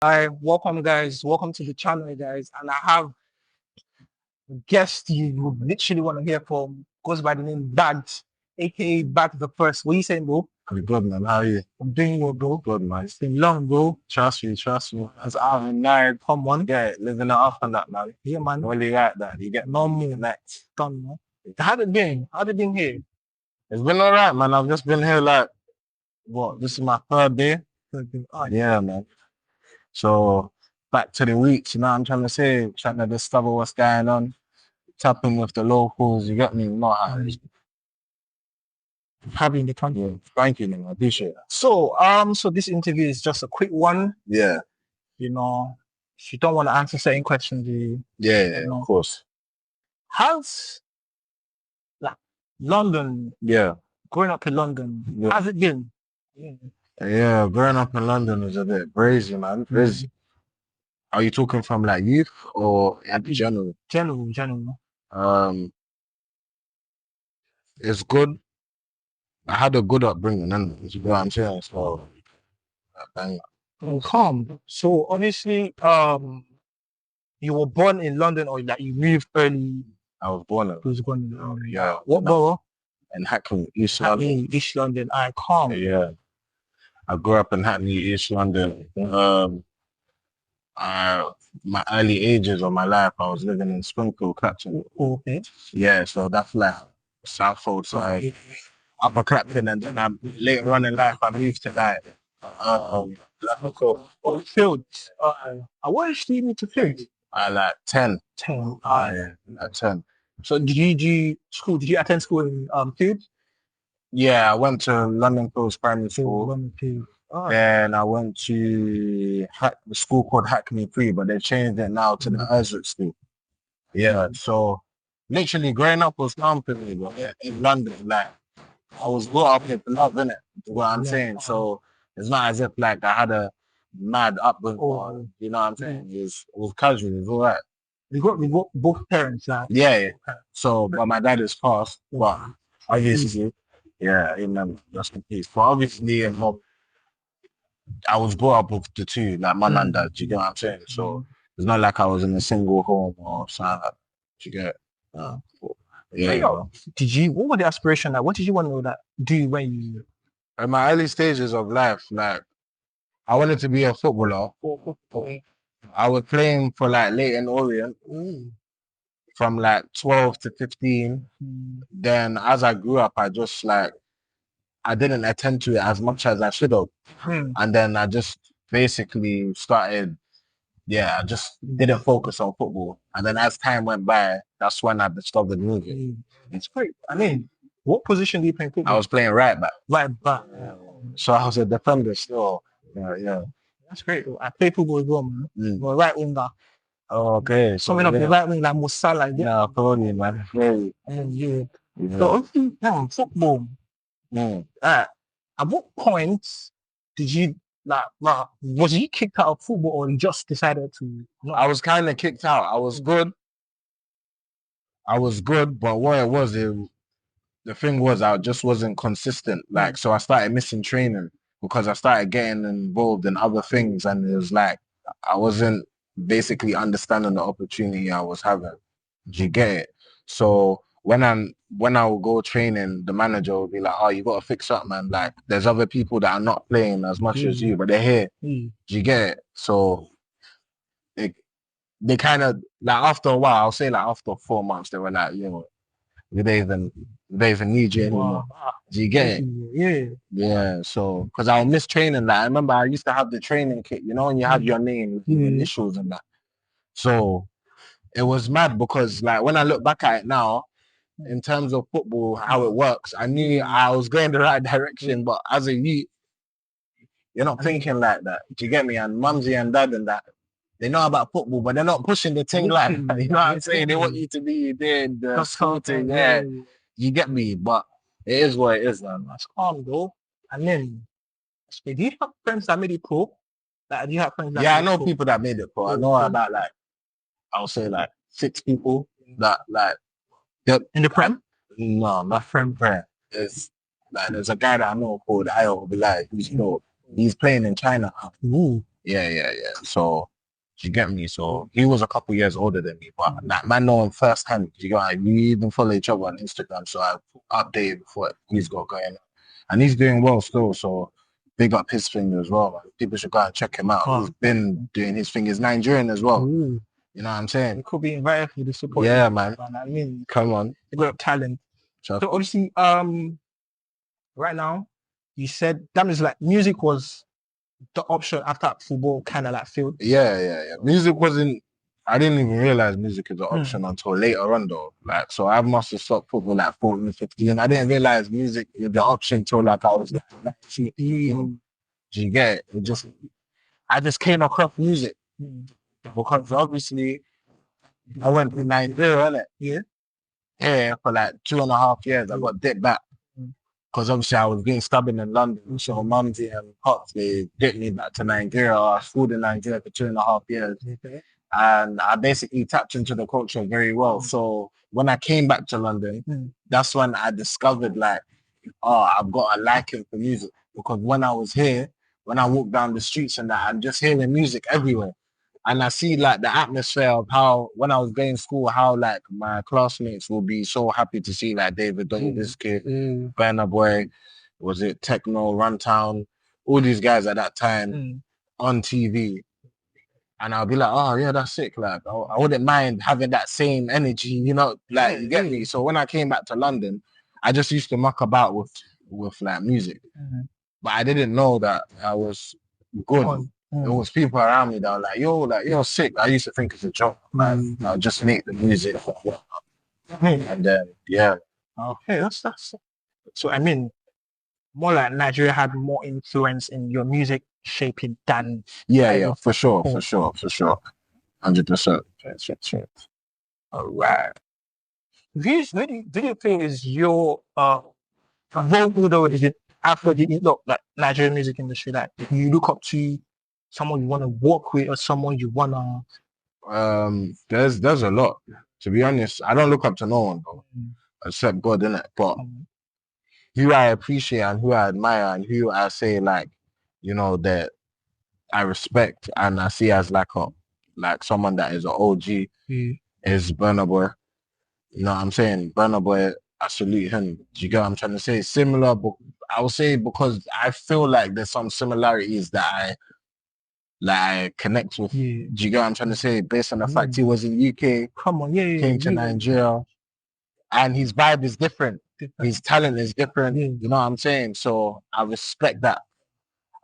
Hi, welcome guys. Welcome to the channel, guys. And I have a guest you would literally want to hear from. Goes by the name Bagz, aka Bagz the First. What you saying, bro? I'm good, man. How are you? I'm doing well, bro. Good, man. It's been long, bro. Trust me, trust me. As I'm married, Come on. yeah, living it up and that, man. Yeah, man. Really like that. You get No more. next. Done, man. How'd it been? How'd it been here? It's been all right, man. I've just been here like, what, this is my third day? Alright. Yeah, man. So, back to the roots, you know what I'm trying to say? Trying to discover what's going on. Tapping with the locals, you get me? Not how it is. Having the country. Yeah. Thank you, man. I appreciate that. So this interview is just a quick one. Yeah. You know, if you don't want to answer certain questions, Yeah, know. of course. how's like London, Yeah. growing up in London, Yeah. how's it been? Yeah, growing up in London is a bit crazy, man. Crazy. Are you talking from like youth or in general? General. It's good. I had a good upbringing, and you know what I'm saying. So, bang. Calm. So obviously, you were born in London or that you moved early. I was born in, You was born in, yeah, what borough? in Hackney, East London. Hackney, East London. I calm. Yeah, I grew up in Hackney, East London. My early ages of my life, I was living in Springfield, Clapton. Okay. Yeah, so that's like Southhold side, Upper Clapton, and then later on in life, I moved to like Liverpool. Field. What age do you need to field? I like 10. 10. Yeah, like 10. So did you school? Did you attend school in field? Yeah, I went to London Hills Primary School. London field. Then I went to a school called Hackney Free, but they changed it now to the Urswick School. Yeah, so literally growing up was calm for me, but in London, like I was brought up with love, innit? Is what I'm saying. So it's not as if like I had a mad upbringing, or, you know what I'm saying? It was casual, it was all right. You got both parents, Yeah. So, but my dad is passed, but obviously, yeah, that's the case. But obviously, I was brought up with the two, like mum and dad. Do you get what I'm saying? So it's not like I was in a single home or something. Do you get? Yeah. What were the aspiration? Like, what did you want to do when you? In my early stages of life, like I wanted to be a footballer. I was playing for like Leighton Orient from like 12 to 15. Then as I grew up, I just like I didn't attend to it as much as I should have. And then I just basically started, I just didn't focus on football. And then as time went by, that's when I discovered music. It's great. I mean, what position do you play football? I was playing right back. Right back. So I was a defender still. Yeah. That's great. I play football as well, man. Well, right winger. Oh, okay. Something up the right wing like Musala. Yeah, probably, man. Yeah. So, football. At what point did you was you kicked out of football or you just decided to? I was kind of kicked out. I was good, but what it was, the thing was I just wasn't consistent. Like, so I started missing training because I started getting involved in other things, and it was like I wasn't basically understanding the opportunity I was having. Do you get it? So when I would go training, the manager would be like, "Oh, you got to fix up, man. Like, there's other people that are not playing as much as you, but they're here." Do you get it? So they kind of like after a while, I'll say like after 4 months, they were like, they even need you anymore. Do you get it? Yeah. So because I'll miss training. That I remember I used to have the training kit, and you have your name, your initials, and that. So it was mad because like when I look back at it now, in terms of football, how it works, I knew I was going the right direction, but as a youth, you're not thinking like that. Do you get me? And mumsy and dad and that, they know about football, but they're not pushing the thing like that. You know what I'm saying? They want you to be doing the sporting, You get me? But it is what it is, man. That's calm though. And then, do you have friends that made it pro? Like, do you have friends that I know people that made it pro. I know about like, I'll say like 6 people that like, in the Prem? No, my friend Brent is like, there's a guy that I know called Ayo Bilal, who's he's playing in China. Yeah. So you get me? So he was a couple years older than me, but that man know him firsthand. You got we even follow each other on Instagram, so I updated what he's got going on. And he's doing well still, so big up his thing as well, man. People should go and check him out. He's been doing his thing. He's Nigerian as well. Ooh. You know what I'm saying? You could be invited for the support. Yeah, man. I mean, come on. You got talent. So obviously, right now, you said that means like music was the option after football kind of like failed. Yeah. Music wasn't. I didn't even realize music is an option until later on though. Like, so I must have stopped football like 14, 15. And I didn't realize music is the option until like I was like 19. Do you get it? I just came across music because obviously I went to Nigeria, innit? Yeah, for like 2.5 years. I got dipped back because obviously I was being stubborn in London. So Mumsy and Pops, they dipped me back to Nigeria. I schooled in Nigeria for 2.5 years. And I basically tapped into the culture very well. So when I came back to London, that's when I discovered like, oh, I've got a liking for music. Because when I was here, when I walk down the streets and that, I'm just hearing music everywhere. And I see like the atmosphere of how when I was going to school, how like my classmates will be so happy to see like David Doe, this kid, Burna Boy, was it Techno, Runtown, all these guys at that time on TV. And I'll be like, oh yeah, that's sick. Like I wouldn't mind having that same energy, you know, like you get me. So when I came back to London, I just used to muck about with like music. But I didn't know that I was good. There was people around me that were like, like you're sick. I used to think it's a joke. Man. I'll just make the music. And then Okay, that's so I mean more like Nigeria had more influence in your music shaping than for sure. 100%. All right. Do you think is your role though is it after the look like Nigerian music industry like you look up to someone you want to work with or someone you wanna there's a lot. To be honest, I don't look up to no one though, except God, innit? But who I appreciate and who I admire and who I say like, you know, that I respect and I see as like someone that is an OG is Burna Boy. You know what I'm saying? Burna Boy, I salute him. Do you get what I'm trying to say? Similar, but I would say because I feel like there's some similarities that I connect with. Do you get what I'm trying to say? Based on the fact he was in UK, came to Nigeria, and his vibe is different. His talent is different. You know what I'm saying? So I respect that.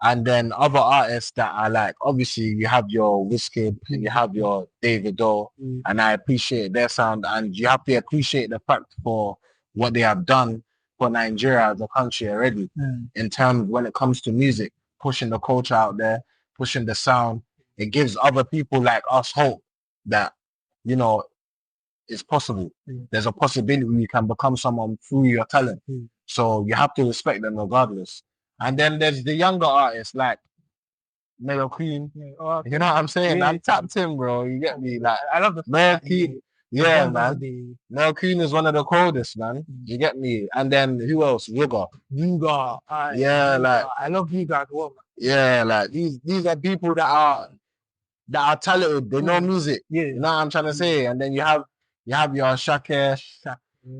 And then other artists that are like, obviously you have your Wizkid and you have your David Doe, and I appreciate their sound. And you have to appreciate the fact for what they have done for Nigeria as a country already in terms when it comes to music, pushing the culture out there, pushing the sound. It gives other people like us hope that, you know, it's possible. There's a possibility you can become someone through your talent. So you have to respect them regardless. And then there's the younger artists like Mel Queen. You know what I'm saying? I'm tapped in, bro. You get me? Like I love the Mel Queen. Yeah, man. Mel Queen is one of the coldest, man. You get me? And then who else? Ruger. Yeah, like I love Ruger as well. Yeah, like these are people that are talented. They know music. You know what I'm trying to say? And then you have your Shaka.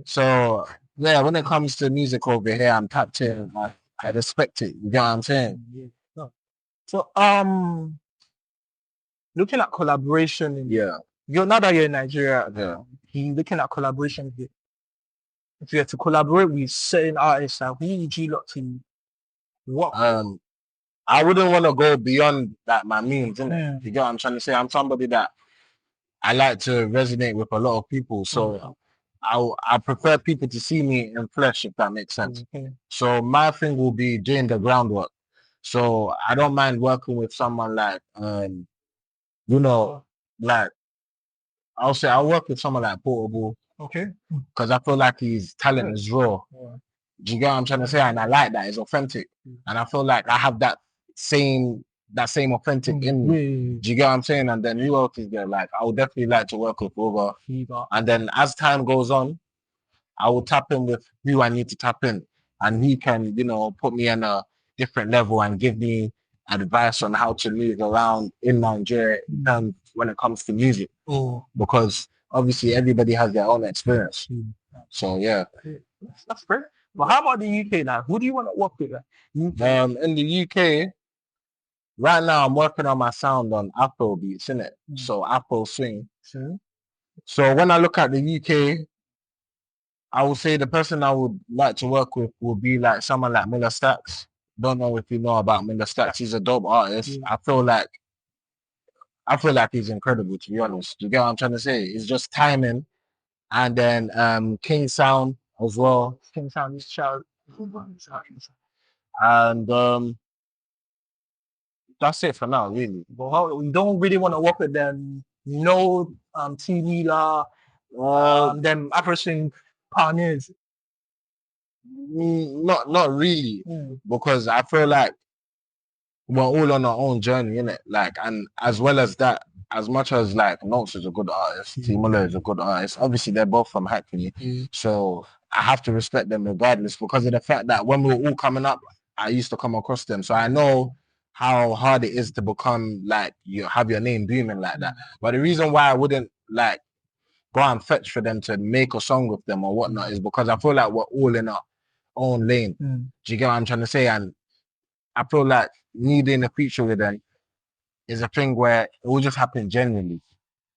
So yeah, when it comes to music over here, I'm tapped in. I respect it. You get what I'm saying? So looking at collaboration you're now that you're in Nigeria, you're looking at collaboration here. If you had to collaborate with certain artists, who would you like to work with? I wouldn't want to go beyond that my means, innit? You get what I'm trying to say? I'm somebody that I like to resonate with a lot of people. So I prefer people to see me in flesh, if that makes sense. So my thing will be doing the groundwork. So I don't mind working with someone like, you know, like I'll say I'll work with someone like Portable. Because I feel like his talent is raw. Do you get what I'm trying to say? And I like that. It's authentic. And I feel like I have that same authentic in me. Do you get what I'm saying? And then who else is there? Like I would definitely like to work with Over. And then as time goes on, I will tap in with who I need to tap in. And he can, you know, put me on a different level and give me advice on how to move around in Nigeria when it comes to music, because obviously everybody has their own experience. So yeah. That's great. But how about the UK now? Who do you want to work with? In the UK, right now I'm working on my sound on Afro beats, innit? So Afro swing. So when I look at the UK, I would say the person I would like to work with would be like someone like Miller Stacks. Don't know if you know about Miller Stacks. He's a dope artist. I feel like he's incredible, to be honest. You get what I'm trying to say? It's just timing. And then King Sound as well. King Sound is shout. And that's it for now, really. But we don't really want to work with them. No, T Leela, them African pioneers. Not really, because I feel like we're all on our own journey, innit? Like, and as well as that, as much as like Notes is a good artist, T Muller is a good artist. Obviously, they're both from Hackney, so I have to respect them regardless because of the fact that when we were all coming up, I used to come across them, so I know how hard it is to become like you have your name booming like that. But the reason why I wouldn't like go and fetch for them to make a song with them or whatnot is because I feel like we're all in our own lane. Do you get what I'm trying to say? And I feel like needing a feature with them is a thing where it will just happen genuinely.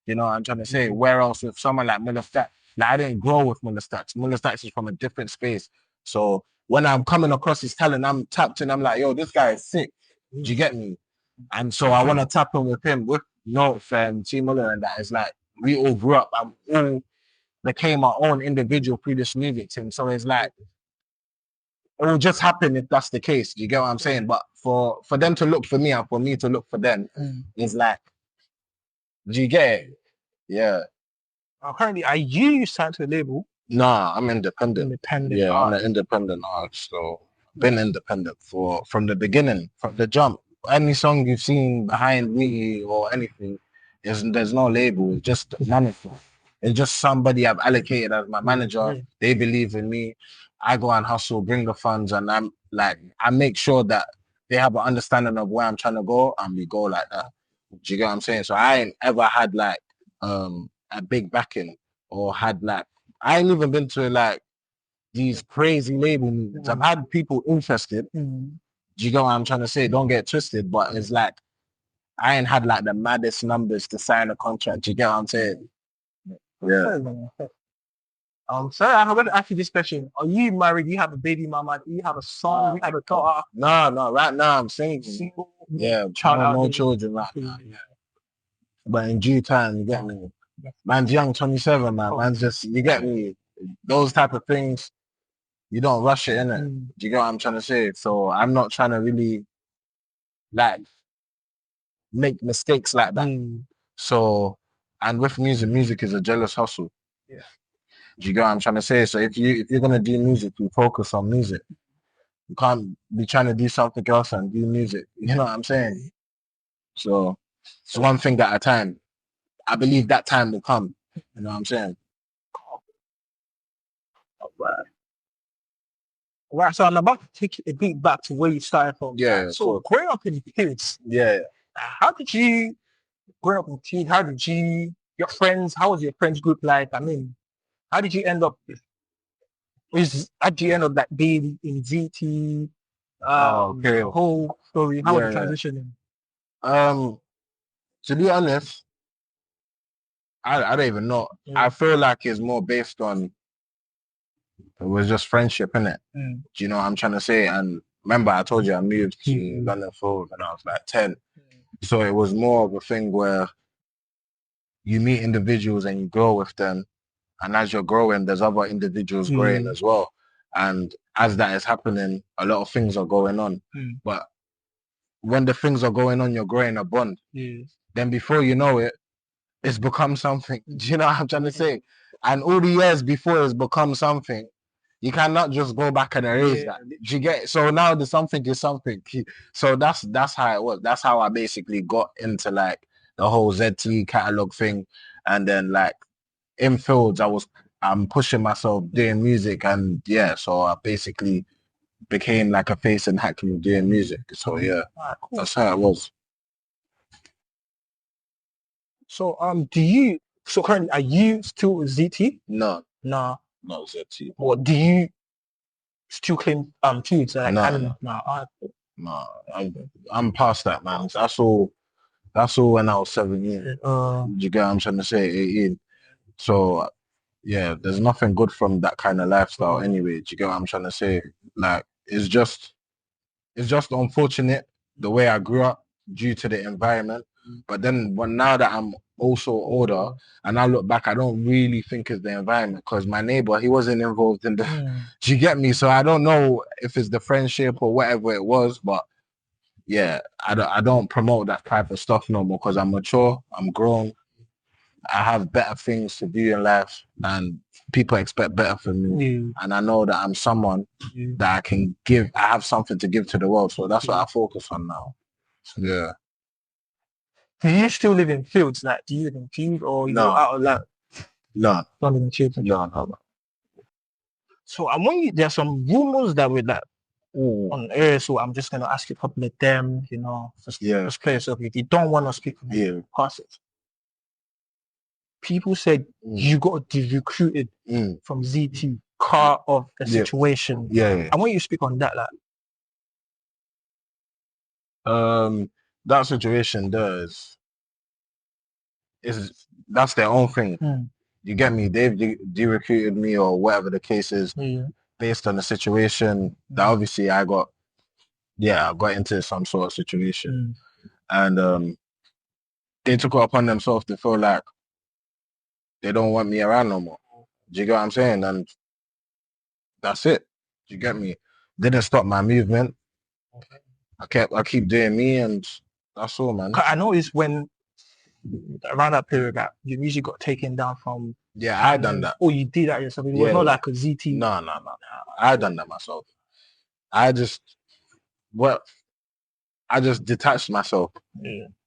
You know what I'm trying to say? Where else with someone like Miller Stacks? Like I didn't grow with Miller Stacks. Miller Stacks is from a different space. So when I'm coming across his talent, I'm tapped in. I'm like, yo, this guy is sick. Do you get me? And so I want to tap in with him, with Notes and T Muller and that. It's like we all grew up and all became our own individual through this music team. So it's like it will just happen if that's the case. Do you get what I'm saying? But for them to look for me and for me to look for them is like, do you get it? Yeah. Currently, are you signed to a label? Nah, I'm independent. Yeah, I'm an independent artist. So been independent from the beginning, from the jump. Any song you've seen behind me or anything, there's no label. It's just manager. It's just somebody I've allocated as my manager. They believe in me. I go and hustle, bring the funds, and I'm like, I make sure that they have an understanding of where I'm trying to go, and we go like that. Do you get what I'm saying? So I ain't ever had like a big backing or had like I ain't even been to like these crazy label meetings. I've had people interested. Do you get what I'm trying to say? Don't get twisted, but it's like I ain't had like the maddest numbers to sign a contract. Do you get what I'm saying? Yeah. So I'm going to ask you this question: are you married? Do you have a baby mama? Do you have a son? Do you have a daughter? No. Right now I'm single. Yeah, no children right now. Yeah. But in due time, you get me. Man's young, 27, man. Man's just, you get me. Those type of things, you don't rush it, innit? Do you get what I'm trying to say? So I'm not trying to really like make mistakes like that. So, and with music is a jealous hustle. Yeah. Do you get what I'm trying to say? So if you're gonna do music, you focus on music. You can't be trying to do something else and do music. You know what I'm saying? So it's one thing at a time. I believe that time will come. You know what I'm saying? Right, so I'm about to take a beat back to where you started from. Yeah. So growing up in the kids, how did you grow up in kids? How did you your friends? How was your friends group like? I mean, how did you end up? How did you end up that being in GT? The whole story. How was the transition? To be honest, I don't even know. I feel like it's more based on it was just friendship, innit? Do you know what I'm trying to say? And remember, I told you I moved to London when I was like 10. So it was more of a thing where you meet individuals and you grow with them. And as you're growing, there's other individuals growing as well. And as that is happening, a lot of things are going on. But when the things are going on, you're growing a bond. Then before you know it, it's become something. Do you know what I'm trying to say? And all the years before it's become something, you cannot just go back and erase that. Do you get it? So now the something is something. So that's how it was. That's how I basically got into like the whole ZT catalog thing. And then like in fields, I'm pushing myself doing music and so I basically became like a face in Hackney doing music. So yeah, Alright, cool. that's how it was. So so currently are you still with ZT? No, Nah. not ZT. What do you still claim tunes like No. nah, No, I'm past that, man. That's all when I was 17. You get what I'm trying to say? 18. So yeah, there's nothing good from that kind of lifestyle anyway. Do you get what I'm trying to say? Like it's just unfortunate the way I grew up due to the environment. But then now that I'm also older and I look back, I don't really think it's the environment because my neighbor, he wasn't involved in the, do you get me? So I don't know if it's the friendship or whatever it was, but yeah, I don't promote that type of stuff no more because I'm mature, I'm grown, I have better things to do in life and people expect better from me. And I know that I'm someone that I can give, I have something to give to the world. So that's what I focus on now. So, yeah. Do you still live in fields? Like, do you live in fields or you're out of land? No. Not living in fields. No. So I'm wondering, there's some rumors that were like on air, so I'm just gonna ask you a couple of them, just play yourself. If you don't want to speak on it, pass it. People said you got recruited from ZT car of the situation. Yeah. I want you to speak on that. Like, that situation that's their own thing. You get me? They've de-recruited me or whatever the case is based on the situation that obviously I got into some sort of situation. And they took it upon themselves to feel like they don't want me around no more. Do you get what I'm saying? And that's it. Do you get me? Didn't stop my movement. I keep doing me and that's all, man. I noticed when around that period that your music got taken down from I done that. Oh, you did that yourself. It was not like a ZT. No. I done that myself. I just detached myself.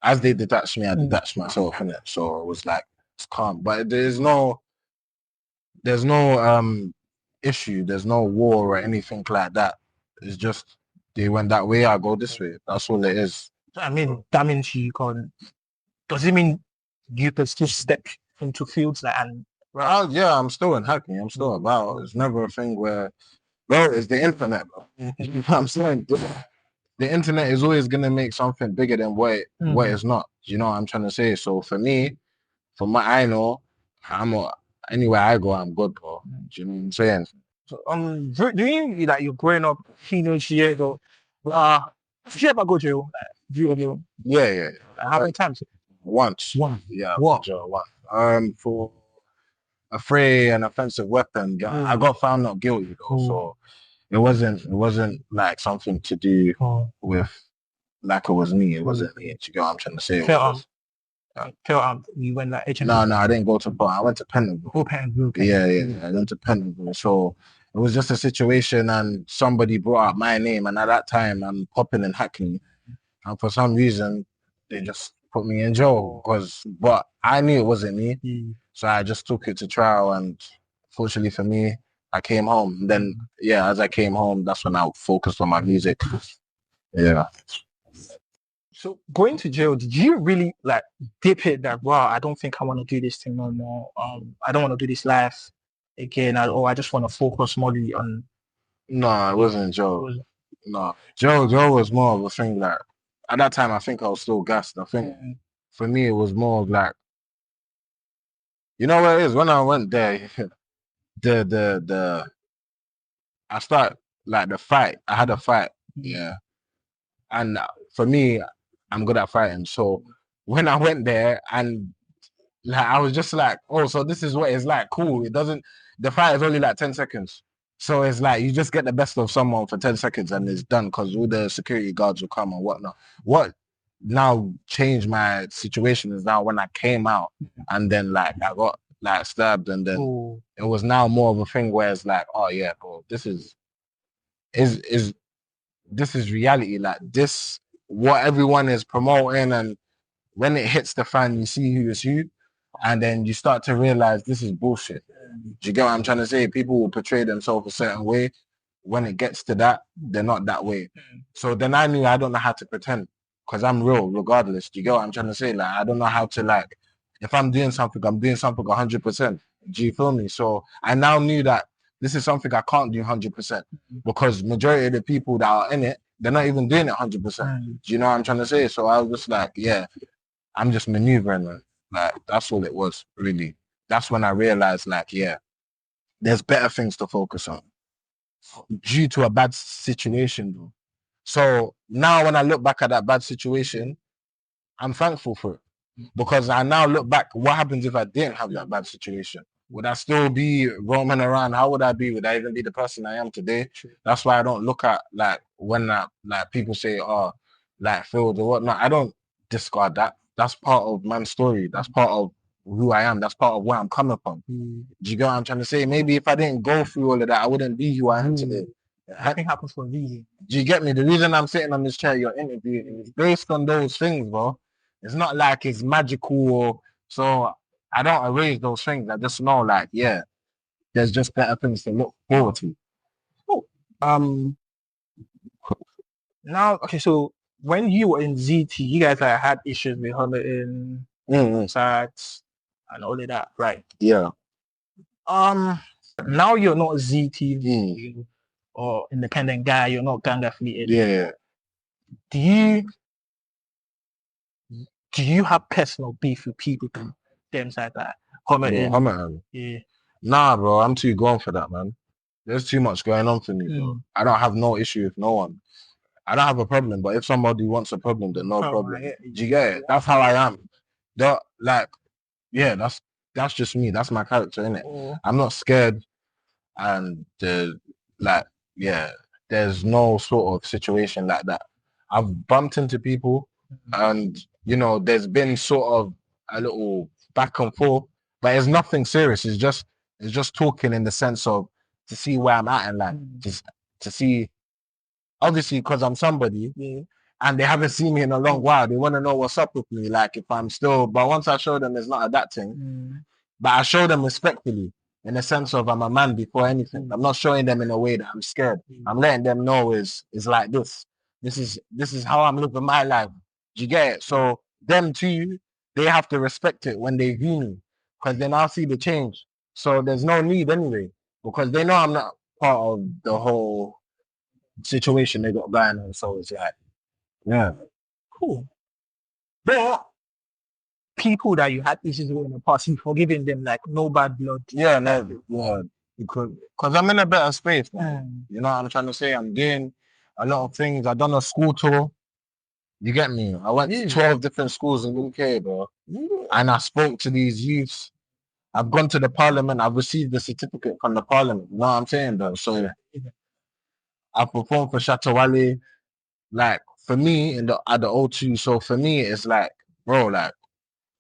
As they detached me, I detached myself in it. So it was like it's calm. But there's no issue, there's no war or anything like that. It's just they went that way, I go this way. That's all it is. I mean, that means you can. Does it mean you can still step into fields like and? Yeah, I'm still in Hackney. I'm still about. It's never a thing where, bro, it's the internet, bro. You know what I'm saying? The internet is always gonna make something bigger than what it's not. You know what I'm trying to say? So for me, from what I know, anywhere I go, I'm good, bro. Do you know what I'm saying? So, do you like you're growing up teenage years or did you ever go to jail? Yeah. How many times? Once. One. Yeah. What? One. For a fray and offensive weapon. I got found not guilty though, so it wasn't like something to do with like it was me. It wasn't me. You get what I'm trying to say? You went like HMP? No, I didn't go to Port. I went to Pentonville. Oh, Pentonville. Yeah. I went to Pentonville. So it was just a situation and somebody brought up my name and at that time I'm popping in Hackney. And for some reason they just put me in jail but I knew it wasn't me. So I just took it to trial and fortunately for me, I came home. And then as I came home, that's when I focused on my music. Yeah. So going to jail, did you really like dip it that wow, I don't think I want to do this thing no more. I don't want to do this life again, I just want to focus more on. No, it wasn't jail. No. Jail was more of a thing like at that time I think I was still gassed. I think for me it was more of like you know what it is? When I went there, I start like the fight. I had a fight. Yeah. And for me, I'm good at fighting. So when I went there and like I was just like, oh, so this is what it's like. Cool. The fight is only like 10 seconds. So it's like you just get the best of someone for 10 seconds and it's done because all the security guards will come and whatnot. What now changed my situation is now when I came out and then like I got like stabbed and then it was now more of a thing where it's like, oh yeah, bro, this is reality. Like this, what everyone is promoting and when it hits the fan, you see who is who. And then you start to realize this is bullshit. Do you get what I'm trying to say? People will portray themselves a certain way. when it gets to that, they're not that way. So then I knew I don't know how to pretend because I'm real regardless. Do you get what I'm trying to say? Like, I don't know how to, like, if I'm doing something 100%. Do you feel me? So I now knew that this is something I can't do 100% because majority of the people that are in it, they're not even doing it 100%. Do you know what I'm trying to say? So I was just like, yeah, I'm just maneuvering, man. Like, that's all it was, really. That's when I realized, like, yeah, there's better things to focus on due to a bad situation, though. So now when I look back at that bad situation, I'm thankful for it because I now look back, what happens if I didn't have that bad situation? Would I still be roaming around? How would I be? Would I even be the person I am today? That's why I don't look at, like, when like people say, oh, like failed or whatnot. I don't discard that. That's part of my story. That's part of who I am. That's part of where I'm coming from. Do you get what I'm trying to say? Maybe if I didn't go through all of that, I wouldn't be who I am today. Everything happens for a reason. Do you get me? The reason I'm sitting on this chair you're interviewing is based on those things, bro. It's not like it's magical or so. I don't erase those things. I just know, like, yeah, there's just better things to look forward to. Oh, now, okay, so when you were in ZT, you guys like, had issues with Holoin, sites, and all of that, right? Yeah. Now you're not ZT or independent guy. You're not gang affiliated. Yeah. Do you have personal beef with people from them side that Holoin? Yeah. Nah, bro, I'm too grown for that, man. There's too much going on for me, bro. I don't have no issue with no one. I don't have a problem, but if somebody wants a problem, then no problem. Do you get it? That's how I am. Like, yeah, that's just me. That's my character, innit? I'm not scared, and like, yeah, there's no sort of situation like that. I've bumped into people, and you know, there's been sort of a little back and forth, but it's nothing serious. It's just talking in the sense of to see where I'm at and like just to see. Obviously, because I'm somebody, and they haven't seen me in a long while, they want to know what's up with me. Like if I'm still, but once I show them it's not adapting, but I show them respectfully in the sense of I'm a man before anything. I'm not showing them in a way that I'm scared. I'm letting them know is like this. This is how I'm living my life. Do you get it? So them too, they have to respect it when they view me, because then I'll see the change. So there's no need anyway, because they know I'm not part of the whole situation they got going on. So it's like, yeah, cool. But people that you had issues with in the past, you forgiving them, like no bad blood. Yeah, no, yeah, because I'm in a better space. Man. You know what I'm trying to say? I'm doing a lot of things. I've done a school tour. You get me? I went to 12 different schools in the UK, bro. And I spoke to these youths. I've gone to the parliament. I've received the certificate from the parliament. You know what I'm saying, though? So I performed for Shatawale. Like, for me, at the O2, so for me, it's like, bro, like,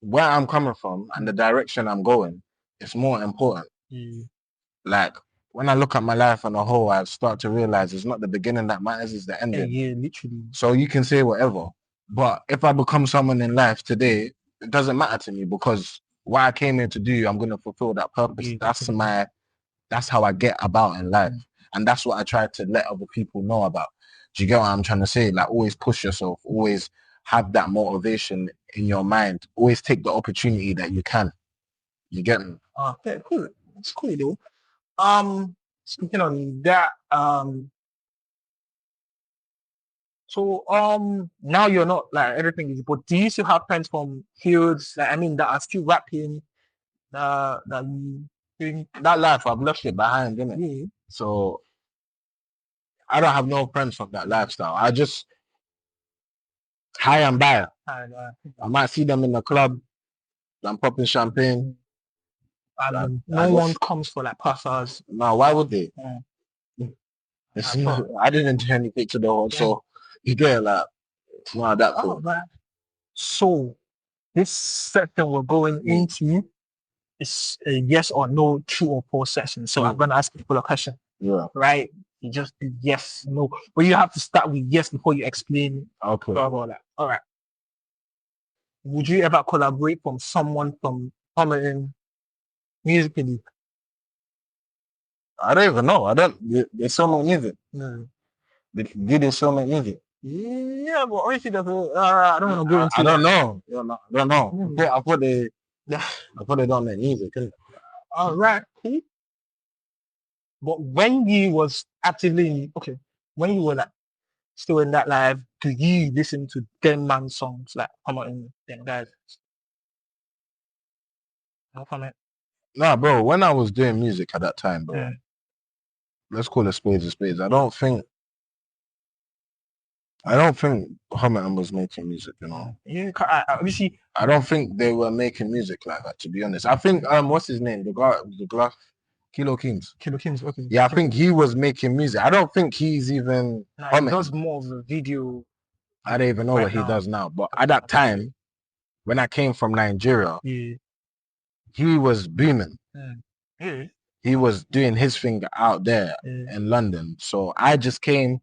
where I'm coming from and the direction I'm going, it's more important. Like, when I look at my life on a whole, I start to realize it's not the beginning that matters, it's the ending. Yeah, literally. So you can say whatever. But if I become someone in life today, it doesn't matter to me because what I came here to do, I'm going to fulfill that purpose. That's how I get about in life. And that's what I try to let other people know about. Do you get what I'm trying to say? Like, always push yourself, always have that motivation in your mind, always take the opportunity that you can. You get me? Yeah, cool. It's cool, though. Speaking on that, so now you're not like everything is, but do you still have friends from fields? Like, I mean, that are still rapping. That you think That life, I've left it behind, innit? yeah. So I don't have no friends from that lifestyle. I just high and by. And, I might see them in the club. I'm popping champagne. no one comes for like pastas. No, why would they? Yeah. I didn't do anything to the whole, so you get like, it's not that cool. So this section we're going into is a yes or no, true or false session. So I'm gonna ask people a question. Yeah. Right? You just do yes, no. But you have to start with yes before you explain about that. All right. Would you ever collaborate from someone from musically? I don't even know. I don't. They still make music. No. They still make music? Yeah, but obviously there's I don't want to go into I don't that. know. I don't know. Hmm. I thought they Yeah. don't make music. Innit? All right, cool. But when you was actively okay, when you were like still in that life, do you listen to them man songs like come on in them guys? No comment. Nah, bro. When I was doing music at that time, bro, Yeah. let's call it spades a spades. I don't think Hamilton was making music. You know, Yeah, obviously I don't think they were making music like that. To be honest, I think what's his name? The glass Kilo Kings. Kilo Kings, okay. Yeah, I think he was making music. I don't think he's even Nah, he humming. does more of the video. I don't even know right what he now. does now. But at that time, when I came from Nigeria, Yeah. he was booming. Yeah. He was doing his thing out there Yeah. in London. So I just came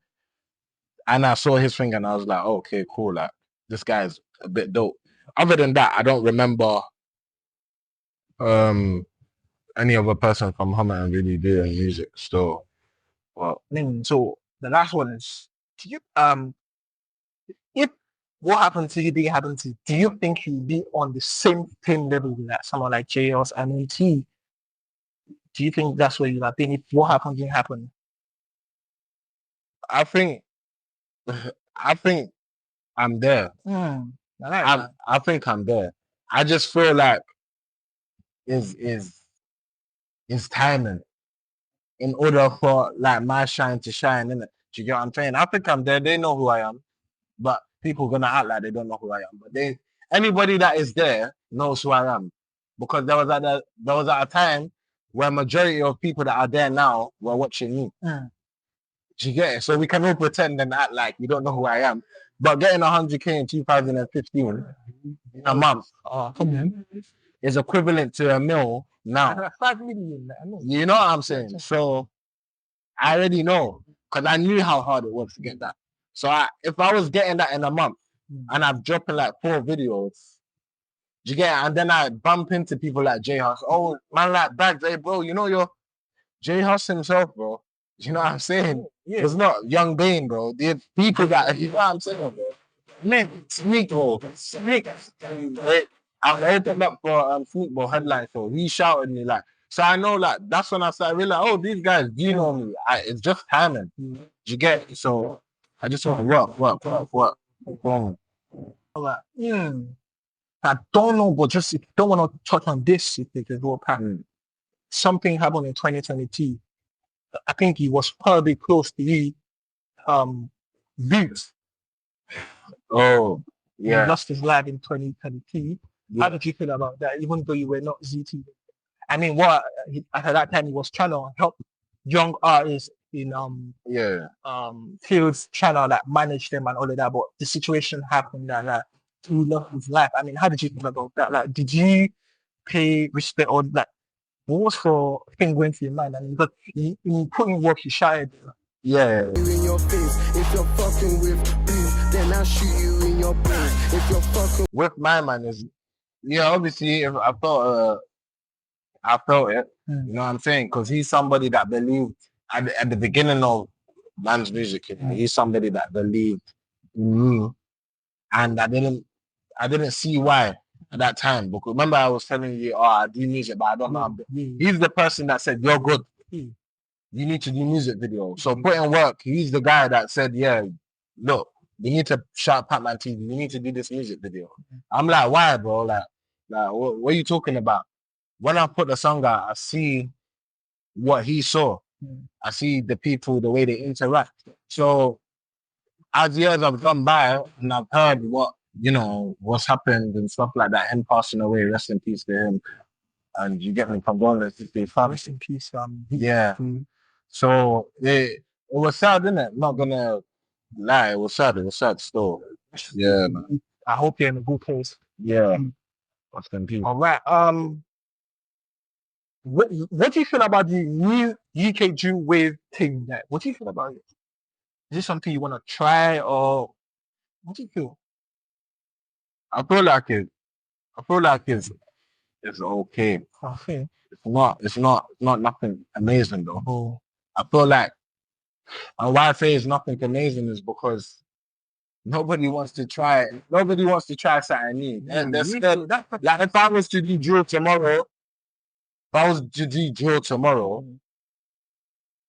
and I saw his thing and I was like, oh, okay, cool. Like this guy's a bit dope. Other than that, I don't remember any other person from Hamilton really doing music still. Well, So the last one is do you if what happened to you didn't happen to you, do you think you'd be on the same level with that someone like JS and NT? Do you think that's where you'd have been if what happened didn't happen? I think I think I'm there. I like that. I think I'm there. I just feel like is timing in order for like my shine to shine, innit? Do you get what I'm saying? I think I'm there. They know who I am, but people gonna act like they don't know who I am. But anybody that is there knows who I am, because there was at a time where majority of people that are there now were watching me. Do you get it? So we can all pretend and act like we don't know who I am. But getting 100K in 2015 in a month is equivalent to a mil now. 5 million. You know what I'm saying? So I already know because I knew how hard it was to get that. So if I was getting that in a month and I'm dropping like 4 videos, do you get it? And then I bump into people like J House. Oh, man, like Bagz, hey, bro, you know you're J House himself, bro. You know what I'm saying? Yeah. It's not Young Bane, bro. The people that, you know what I'm saying, bro? Man, Sneak, bro. Sneak. I opened up for Sneak, bro, headline show. He shouted me like, so I know like that's when I started realizing, oh, these guys do know me. It's just timing. You get it? So I just want to work. Alright. I don't know, but just if you don't want to touch on this, if it could go past. Something happened in 2022. I think he was probably close to you. Views. Oh, He yeah. lost his life in 2022. How did you feel about that? Even though you were not ZT. I mean, at that time he was trying to help young artists in fields, trying to like manage them and all of that. But the situation happened that he lost his life. I mean, how did you feel about that? Like, did you pay respect or like what was the thing going through your mind? I mean, because in putting work, you shouted. Yeah. In your face. If you're fucking with beef, then I'll shoot you in your brains. If you're fucking with my man is, yeah, obviously if I felt it, you know what I'm saying? Because he's somebody that believed at the beginning of man's music, you know, he's somebody that believed in me, and I didn't see why at that time. Because remember I was telling you, oh, I do music, but I don't know. He's the person that said, you're good. You need to do music video. So put in work. He's the guy that said, yeah, look, you need to shout Pac-Man TV. You need to do this music video. I'm like, why, bro? Like what are you talking about? When I put the song out, I see what he saw. I see the people, the way they interact. So as years have gone by and I've heard what's happened and stuff like that, him passing away, rest in peace to him. And you get me, condolences to his family. Rest in peace, Yeah. So it was sad, isn't it? Not gonna lie, it was sad. It was sad still. Yeah, man. I hope you're in a good place. Yeah. Rest in peace. All right. What do you feel about the new UK Dream Wave thing? That what do you feel about it? Is this something you want to try or what do you feel? I feel like it's It's okay. Okay. It's not nothing amazing though. Oh. I feel like, and why I say it's nothing amazing is because nobody wants to try it. Nobody wants to try something new. They're scared. Like if I was to do drill tomorrow,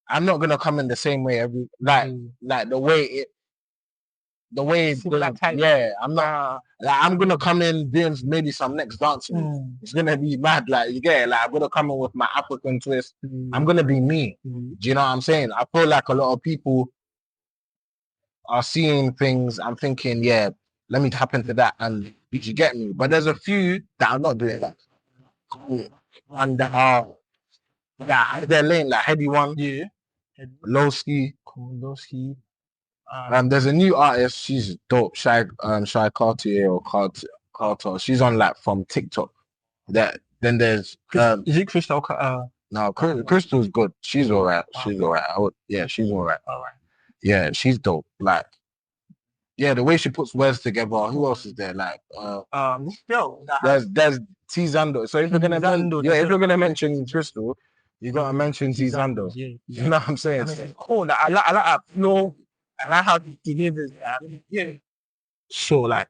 I'm not gonna come in the same way like the way it's gonna, yeah, I'm not like I'm gonna come in doing maybe some next dancing. It's gonna be mad, like you get it? Like I'm gonna come in with my African twist. I'm gonna be me. Do you know what I'm saying? I feel like a lot of people are seeing things. I'm thinking, yeah, let me tap into that, and you get me. But there's a few that are not doing that, and that are they're laying like Heady One, Yeah. Lowski. Lowski. There's a new artist. She's dope. Shy Cartier or Carter. She's on like from TikTok. Then there's is it Crystal? no, Crystal's good. She's alright. She's alright. Yeah, she's alright. Alright. Yeah, she's dope. Like, yeah, the way she puts words together. Who else is there? Like, there's T Zando. So if you're gonna mention Crystal, you gotta mention T Zando. Yeah. You know what I'm saying? I mean, cool. I like that flow. I like how he delivers. Yeah. So like,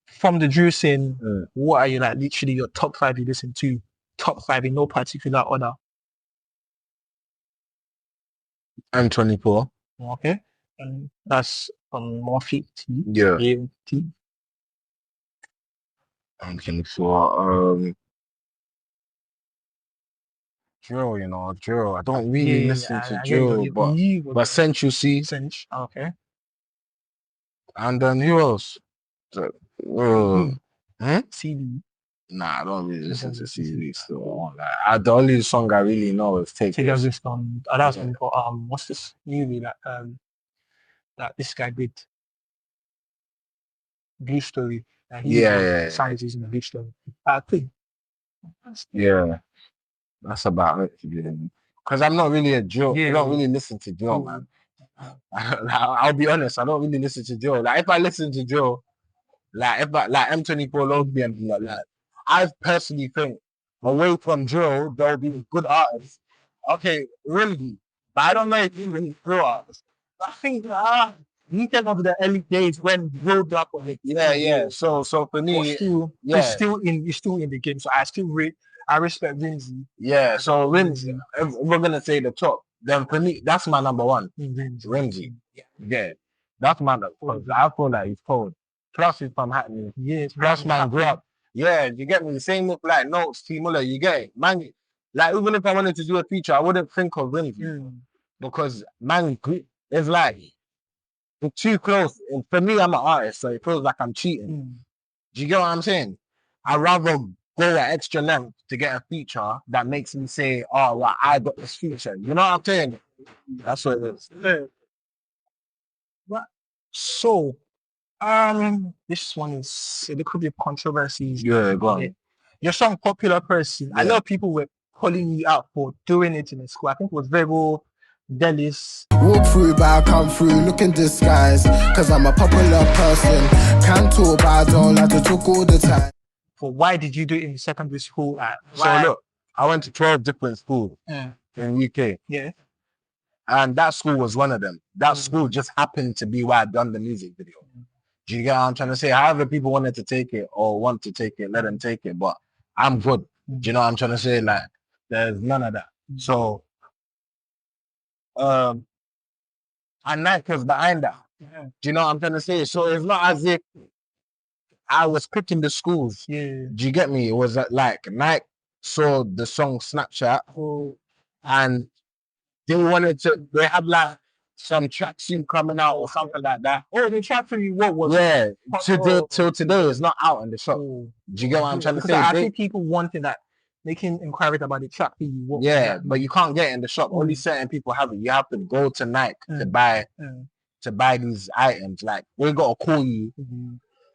from the drill scene, what are you like? Literally your top 5 you listen to. Top 5 in no particular order. M24. Okay. And that's Morphic T. Yeah. T. M24. Drill, drill. I don't really listen to drill, but Central C. Okay. And then who else? CD. Nah, I don't really listen to CD. So the only song I really know is Take This. That's one for what's this movie that this guy did? Blue Story. Science is in the Blue Story. I think. Yeah. That's about it. Because I'm not really a drill. I don't really listen to drill, man. I'll be honest. I don't really listen to drill. Like if I listen to drill, like M24 Low and like I personally think away from drill there'll be good artists. Okay, really, but I don't know if you really drill artists. I think you take of the early days when drill dropped on it. Yeah. So for me, it's still in the game. So I still I respect Rinzy. Yeah, so Rinzy, if we're gonna say the top, then for me, that's my number one. Rinzy. Yeah. That's my number one. I feel like he's cold. Plus he's from Hackney. Yeah. Plus man grew up. Yeah, you get me? The same with like Notes, T Muller, you get it. Man, like even if I wanted to do a feature, I wouldn't think of Rinzy. Because man, it's like it's too close. And for me, I'm an artist, so it feels like I'm cheating. Do you get what I'm saying? I'd rather go an extra length to get a feature that makes me say, oh, well, I got this feature. You know what I'm saying? That's what it is. So, this one is, there could be controversies. Yeah, go on. You're some popular person. Yeah. A lot of people were calling you out for doing it in the school. I think it was Vero, Delis. Walk through, but I come through looking disguised. Cause I'm a popular person. Can talk, but I don't like to talk all the time. For why did you do it in secondary school? So look, I went to 12 different schools in UK. Yeah. And that school was one of them. That school just happened to be where I'd done the music video. Do you get what I'm trying to say? However people wanted to take it or want to take it, let them take it. But I'm good. Do you know what I'm trying to say? Like, there's none of that. So, and Nike was behind that. Do you know what I'm trying to say? So it's not as if I was picking the schools. Yeah. Do you get me? It was like Nike saw the song Snapchat and they had like some tracksuit coming out or something like that. Oh, the tracksuit, what was it? Yeah, till today it's not out in the shop. Do you get what I'm trying to say? I think people wanted that, making inquiries about the tracksuit. But you can't get it in the shop. Only certain people have it. You have to go to Nike to buy these items. Like they gotta call you.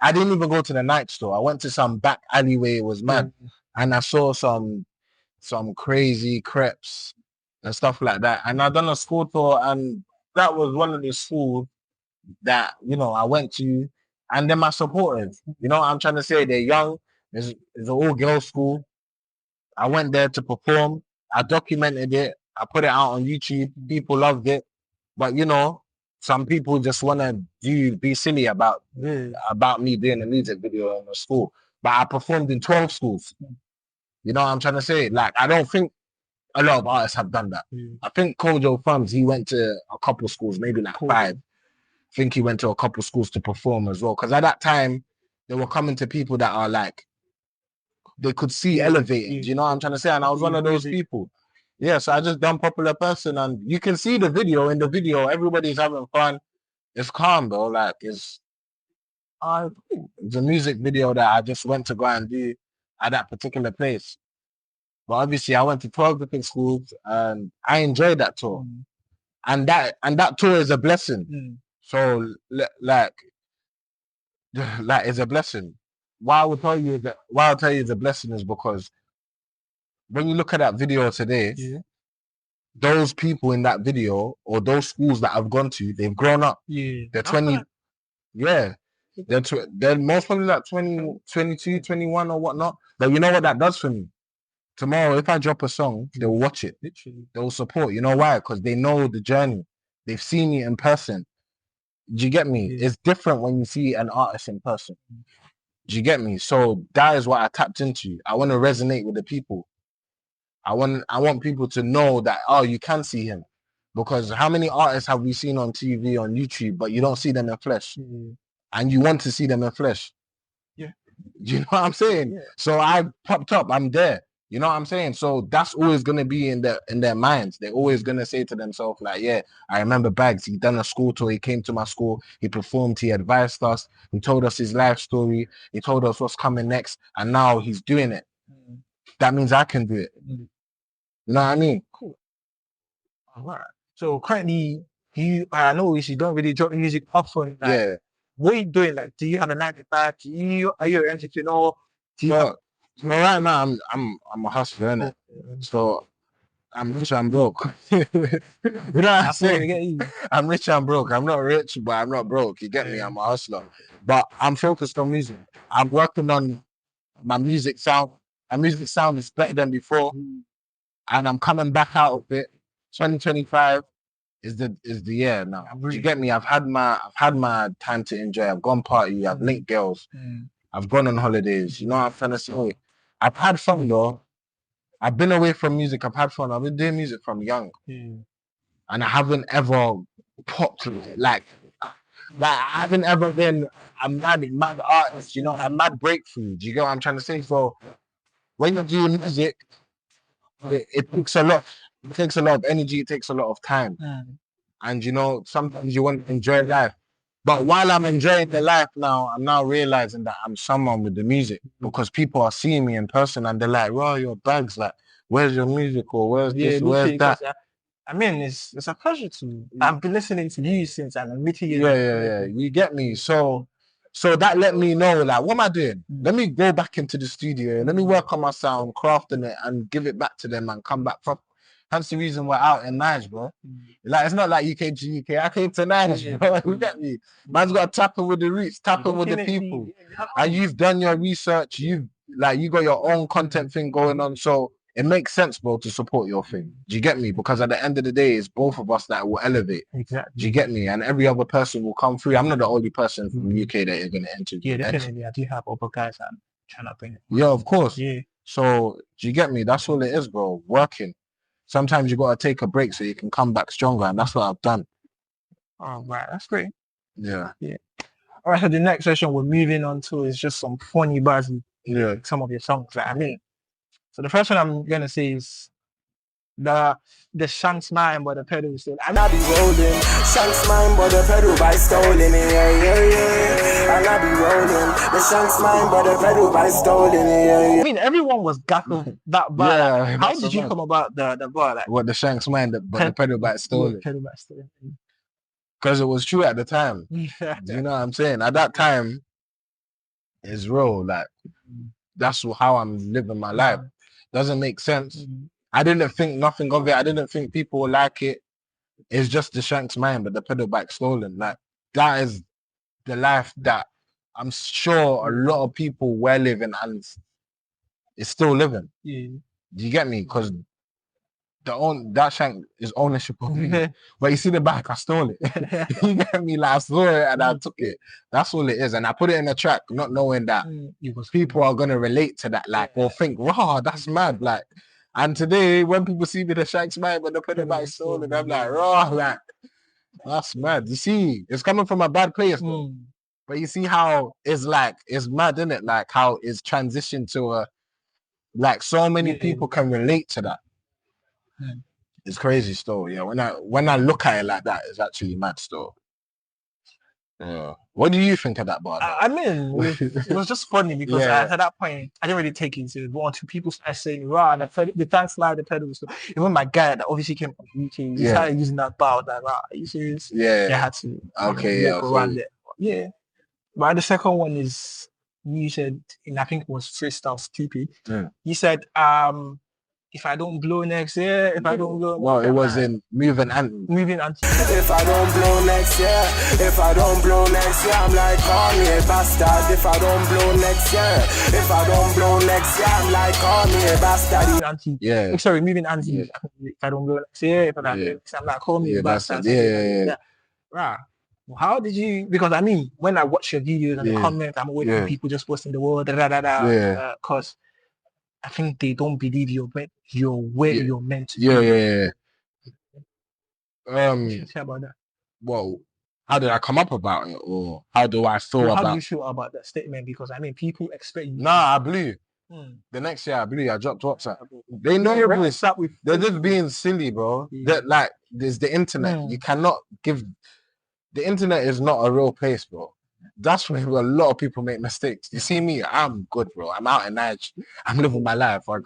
I didn't even go to the Nike store. I went to some back alleyway. It was mad, and I saw some crazy crepes and stuff like that. And I done a school tour, and that was one of the schools that I went to. And then my supporters, you know what I'm trying to say? They're young, It's an all-girls school. I went there to perform. I documented it. I put it out on YouTube. People loved it. But you know, some people just want to be silly about me doing a music video in the school. But I performed in 12 schools. You know what I'm trying to say? Like, I don't think a lot of artists have done that. I think Kojo Funds, he went to a couple schools, maybe like 5. I think he went to a couple schools to perform as well. Because at that time, they were coming to people that are like, they could see elevated. Do you know what I'm trying to say? And I was one of those people. Yeah, so I just done popular person, and you can see the video. In the video, everybody's having fun. It's calm, bro. Like, it's a music video that I just went to go and do at that particular place. But obviously, I went to 12 different schools, and I enjoyed that tour. And that tour is a blessing. So, like, it's a blessing. Why I will tell you it's a blessing is because when you look at that video today, those people in that video or those schools that I've gone to, they've grown up. They're 20. They're most probably like 20, 22, 21 or whatnot. But you know what that does for me? Tomorrow, if I drop a song, they'll watch it. Literally. They'll support. You know why? Because they know the journey. They've seen me in person. Do you get me? It's different when you see an artist in person. Do you get me? So that is what I tapped into. I want to resonate with the people. I want people to know that, oh, you can see him. Because how many artists have we seen on TV, on YouTube, but you don't see them in flesh? And you want to see them in flesh. Do you know what I'm saying? So I popped up. I'm there. You know what I'm saying? So that's always going to be in their minds. They're always going to say to themselves, like, yeah, I remember Bagz. He done a school tour. He came to my school. He performed. He advised us. He told us his life story. He told us what's coming next. And now he's doing it. That means I can do it. You know what I mean? Cool. All right. So currently, I know you don't really drop music often. Like, what are you doing? Like, do you have a 9 to 5? Are you an entrepreneur? So right now I'm a hustler, innit? So I'm rich and broke. You know what I'm saying? I'm rich and broke. I'm not rich, but I'm not broke. You get me? I'm a hustler. But I'm focused on music. I'm working on my music sound. My music sound is better than before. And I'm coming back out of it. 2025 is the year now. Do you get me? I've had my time to enjoy. I've gone party. I've linked girls. I've gone on holidays. You know what I'm trying to say? I've had fun though. I've been away from music. I've had fun. I've been doing music from young. And I haven't ever popped like I haven't ever been a mad artist, you know, a mad breakthrough. Do you get what I'm trying to say? So when you're doing music, it takes a lot. It takes a lot of energy. It takes a lot of time. And you know, sometimes you want to enjoy life. But while I'm enjoying the life now, I'm now realizing that I'm someone with the music because people are seeing me in person and they're like, "Wow, your Bagz, like, where's your music or where's this, where's that?" I mean, it's a pleasure to. I've been listening to you since I'm meeting you. Yeah. You get me? So that let me know, like, what am I doing? Let me go back into the studio. Let me work on my sound, crafting it, and give it back to them and come back proper. That's the reason we're out in Nice, bro. Like, it's not like UK to UK. I came to Nice, bro. You get me? Man's got to tap in with the roots, tap in with the people. And you've done your research. You got your own content thing going on. So it makes sense, bro, to support your thing. Do you get me? Because at the end of the day, it's both of us that will elevate. Exactly. Do you get me? And every other person will come through. I'm not the only person from the UK that you're going to enter. Yeah, definitely. I do have other guys that I'm trying to bring it. Yeah, of course. Yeah. So do you get me? That's all it is, bro. Working. Sometimes you got to take a break so you can come back stronger. And that's what I've done. Oh, right. That's great. Yeah. All right. So the next session we're moving on to is just some funny bars in some of your songs. Like, I mean, so the first one I'm going to say is the Shanks Mine by the pedal still. And I be rolling, Shanks mine, but the pedal by stolen. Yeah. And I be rolling, the Shanks mine, but the pedal by stolen. Yeah. I mean, everyone was gaffing that bar. Yeah, like, how did you come about the bar? Like, what, the Shanks mine, but the pedal by stolen? Pedal by stolen. Because it was true at the time. Do you know what I'm saying? At that time, it's real. Like, that's how I'm living my life. Doesn't make sense. I didn't think nothing of it. I didn't think people would like it. It's just the Shanks mine, but the pedal back stolen. Like, that is the life that I'm sure a lot of people were living and it's still living. Yeah. Do you get me? Because that shank is ownership of me. But you see the back, I stole it. You get me? Like I stole it and I took it. That's all it is. And I put it in a track, not knowing that people are gonna relate to that, like, or think, "Raw, that's mad." Like, and today when people see me the shank's mine, but they put it back stolen, I'm like, "Raw, like, that's mad." You see, it's coming from a bad place, though. But you see how it's like, it's mad, isn't it? Like how it's transitioned to a, like, so many people can relate to that. It's crazy still. Yeah, when I look at it like that, it's actually mad still. Yeah. What do you think of that bar? I mean, it was just funny because at that point, I didn't really take it seriously. But until people started saying, "Wow," the thanks slide, the pedal. So even my guy that obviously came from UK, he started using that bar. Like, "Wow, are you serious?" Yeah. They had to. Okay. Walk around it. Yeah. But the second one is, you said, and I think it was Freestyle Stupid. You said, if I don't blow next year, if I don't blow... No, it was in Moving Anti. If I don't blow next year, if I don't blow next year, I'm like, call me a bastard. If I don't blow next year, if I don't blow next year, I'm like, call me a bastard. Yeah. Sorry, Moving Anti. Yeah. If I don't blow next year, if I don't blow next year, I'm like, call me a bastard. Yeah. Right. How did you? Because I mean, when I watch your videos and the comments, I'm always people just posting the word, because I think they don't believe you're where you're meant to be. Yeah. What should I say about that? Well, how did I come up about it, or how do I feel about? How do you feel about that statement? Because I mean, people expect you. Nah, I blew. The next year I blew. I dropped WhatsApp. They know WhatsApp. They're just being silly, bro. That, like, there's the internet. You cannot give. The internet is not a real place, bro. That's where a lot of people make mistakes. You see me, I'm good, bro. I'm out in Niger. I'm living my life. I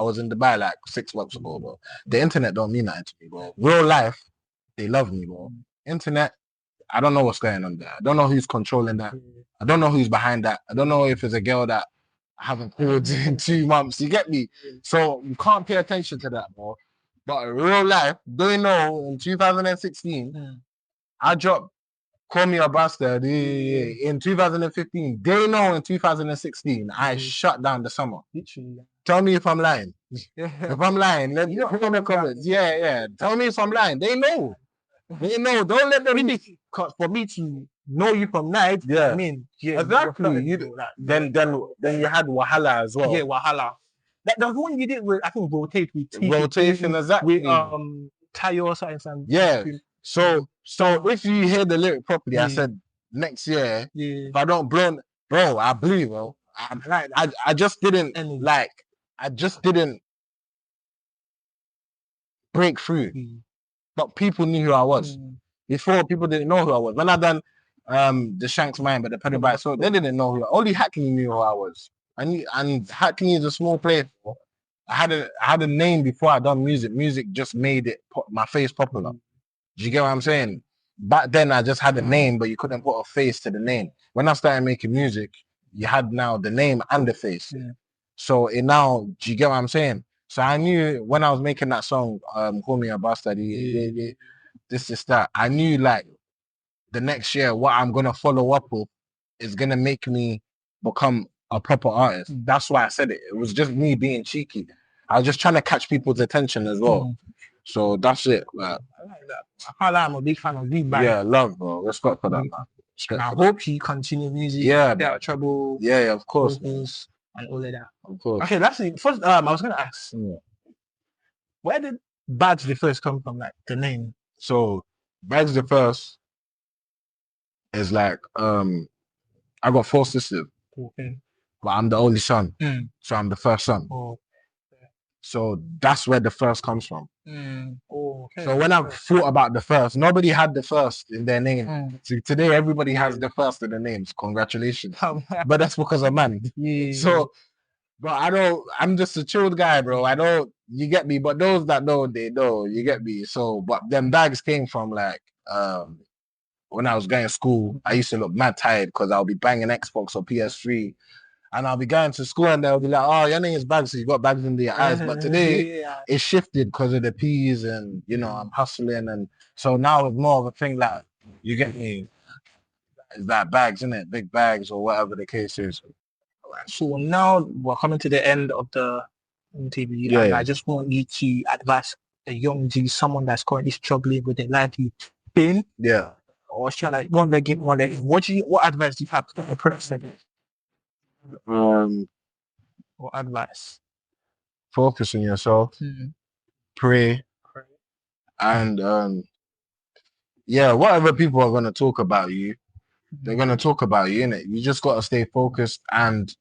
was in Dubai like 6 months ago, bro. The internet don't mean nothing to me, bro. Real life, they love me, bro. Internet, I don't know what's going on there. I don't know who's controlling that. I don't know who's behind that. I don't know if it's a girl that I haven't called in 2 months. You get me? So you can't pay attention to that, bro. But in real life, do you know, in 2016, I dropped Call Me a Bastard in 2015. They know in 2016, I shut down the summer. Tell me if I'm lying. If I'm lying, let me know in the comments. Yeah. Tell me if I'm lying. They know. They know. Don't let them for me to know you from night. I mean, exactly. Then you had Wahala as well. Yeah, Wahala. The one you did with, I think, Rotation, exactly. With Tayo or something. Yeah. So if you hear the lyric properly, I said next year, if I don't blow, bro, I blew, bro. I just didn't I just didn't break through. But people knew who I was. Before, people didn't know who I was. When I done the Shank's Mine, but the pedal bike, so they didn't know only Hackney knew who I was. And Hackney is a small place. Bro. I had a name before I done music. Music just made my face popular. Do you get what I'm saying? Back then, I just had a name, but you couldn't put a face to the name. When I started making music, you had now the name and the face. So do you get what I'm saying? So I knew when I was making that song, Call Me a Bastard, this is that. I knew, like, the next year, what I'm going to follow up with is going to make me become a proper artist. That's why I said it. It was just me being cheeky. I was just trying to catch people's attention as well. So that's it. Like, I like that. I can't lie, I'm a big fan of Big Bang. Yeah, love, bro. Respect for that, man. And I hope he continue music. Yeah, trouble. Yeah, of course. And all of that. Of course. Okay, that's it. First, I was going to ask, where did Bagz the First come from, like, the name? So, Bagz the First is like, I got 4 sisters. Okay. But I'm the only son. So I'm the first son. So that's where the first comes from. Okay. So when I thought about the first, nobody had the first in their name. So today everybody has the first in their names. Congratulations. But that's because of man. So, but I'm just a chilled guy, bro. You get me? But those that know, they know, you get me? So, but them Bags came from, like, when I was going to school, I used to look mad tired because I'll be banging Xbox or PS3. And I'll be going to school and they'll be like, oh, your name is Bagz, so you got bags under your eyes. But today, it shifted because of the P's and, I'm hustling. And so now it's more of a thing like, you get me? Is that Bagz, isn't it? Big Bagz or whatever the case is. So now we're coming to the end of the interview, Yeah, and yeah. I just want you to advise a young G, someone that's currently struggling with their life you've been, Yeah. or shall I one leg in, one leg in. What advice do you have to a person? What advice? Focus on yourself, pray, and yeah, whatever people are gonna talk about you, they're gonna talk about you, innit? You just gotta stay focused and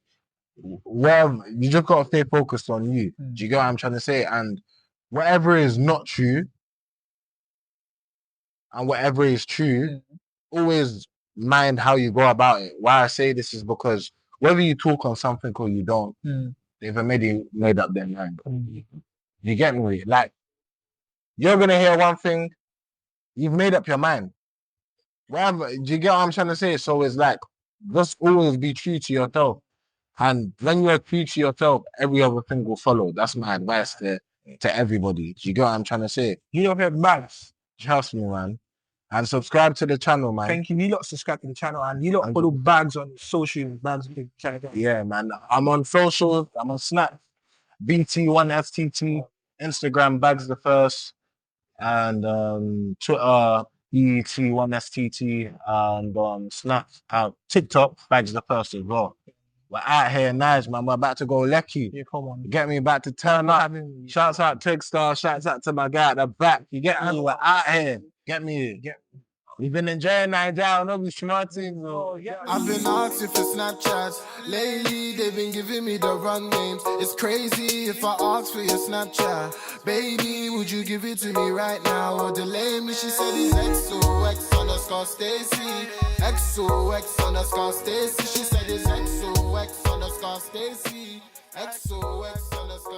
you just gotta stay focused on you. Do you get what I'm trying to say? And whatever is not true and whatever is true, always mind how you go about it. Why I say this is because whether you talk on something or you don't, they've already made up their mind. You get me? Like, you're gonna hear one thing, you've made up your mind. Whatever, do you get what I'm trying to say? So it's like, just always be true to yourself. And when you're true to yourself, every other thing will follow. That's my advice to everybody. Do you get what I'm trying to say? You don't have Bagz. Trust me, man. And subscribe to the channel, man. Thank you. You lot subscribe to the channel, and you lot follow Bagz on social. Bagz big channel. Yeah, man. I'm on social. I'm on Snap, BT1FTT, Instagram, Bagz the First, and Twitter, BT1STT, and Snap, TikTok, Bagz the First as well. We're out here, nice, man. We're about to go Lecky. Yeah, come on. Get me back to turn up. Shouts out Trickstar. Shouts out to my guy at the back. You get me? We're out here. Get me? We've been enjoying Nigeria. No, we smarting. I've been asking for Snapchats. Lately, they've been giving me the wrong names. It's crazy if I ask for your Snapchat. Baby, would you give it to me right now or delay me? She said it's XOX_Stacy. XOX_Stacy. She said it's XOX_Stacy. XOX_Stacy.